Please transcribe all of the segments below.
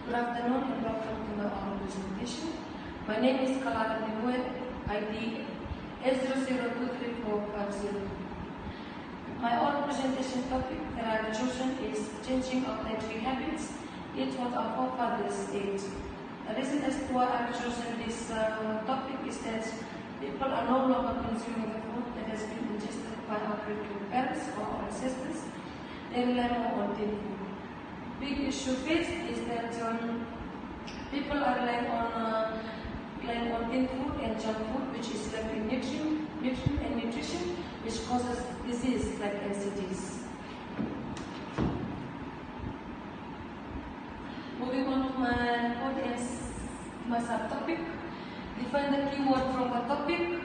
Good afternoon and welcome to my oral presentation. My name is Kalada Nimue, ID S00234502. My oral presentation topic that I have chosen is changing of dietary habits. It's what our forefathers did. The reason as to why I have chosen this topic is that people are no longer consuming the food that has been ingested by our great-grandparents or our ancestors. They rely more on tin food. Big issue faced is that people are relying on tin food and junk food, which is lacking nutrition, which causes disease like NCDs. Moving on to my subtopic, define the keyword from the topic.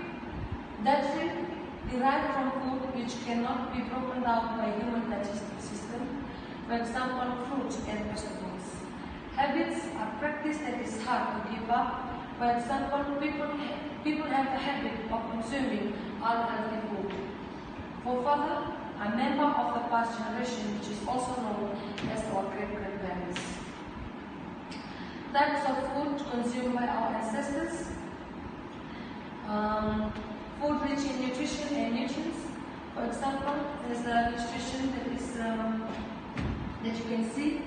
Dietary derived from food which cannot be broken down by human digestive system. For example, fruits and vegetables. Habits are practice that is hard to give up. For example, people have the habit of consuming unhealthy food. Forefather, a member of the past generation, which is also known as our great-grandparents. Types of food consumed by our ancestors. Food rich in nutrition and nutrients. For example, there's the nutrition that is that you can see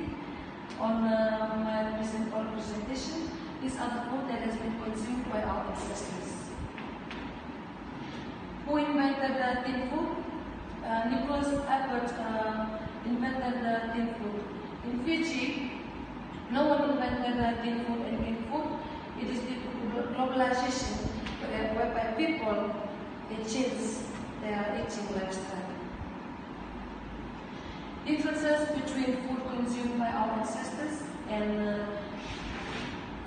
on my oral presentation. These are the food that has been consumed by our ancestors. Who invented the tin food? Nicholas Albert invented the tin food. In Fiji, no one invented the tin food and tin food. It is due to globalization, whereby people they change their eating lifestyle. Differences between food consumed by our ancestors and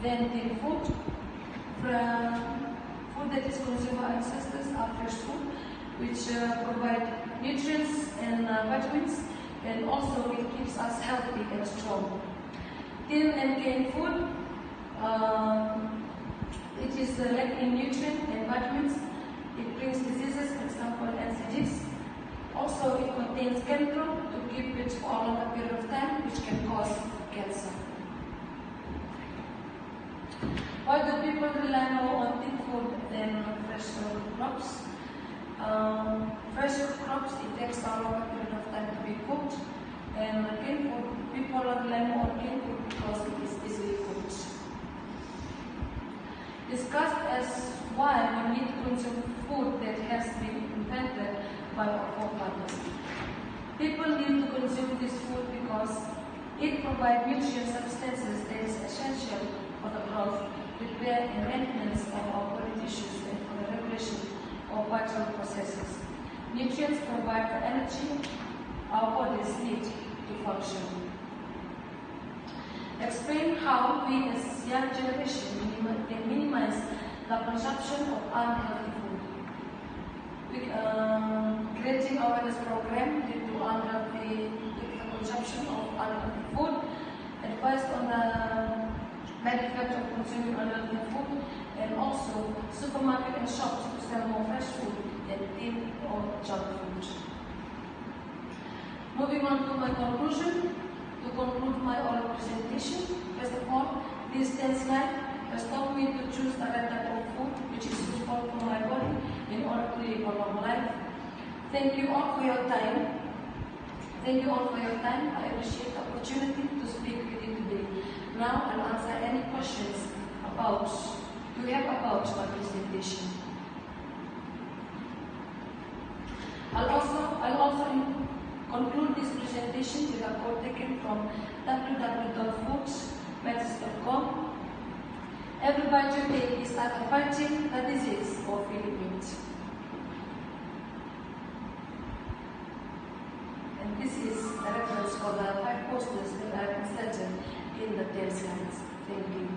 then tin food. Food that is consumed by our ancestors are fresh food, which provide nutrients and vitamins, and also it keeps us healthy and strong. Tin and canned food, it is lacking nutrients and vitamins. It brings diseases, for example, NCDs. Also, it contains chemical to keep it for a longer period of time, which can cause cancer. Why do people rely more on tin food than fresh crops? Fresh crops, it takes a longer period of time to be cooked, and canned food, people rely more on canned food because it is easily cooked. Discussed as why we need to consume food that has been invented by our forefathers. People need to consume this food because it provides nutrient substances that is essential for the growth, repair and maintenance of our body tissues and for the regulation of vital processes. Nutrients provide the energy our bodies need to function. Explain how we as young generation can minimize the consumption of unhealthy food. Creating awareness program due to the consumption of unhealthy food, advice on the benefit of consuming unhealthy food, and also supermarket and shops to sell more fresh food than tin or junk food. Moving on to my conclusion. To conclude my oral presentation, first of all, this 10 slide has taught me to choose the right type of food which is useful for my body in order to live a long life. Thank you all for your time. Thank you all for your time. I appreciate the opportunity to speak with you today. Now I'll answer any questions you have about my presentation. I'll also conclude this presentation with a quote taken from www.foodsmedicine.com. Every bite you take is either fighting the disease or feeling it. And this is a reference for the 5 posters that I have inserted in the 10 slides. Thank you.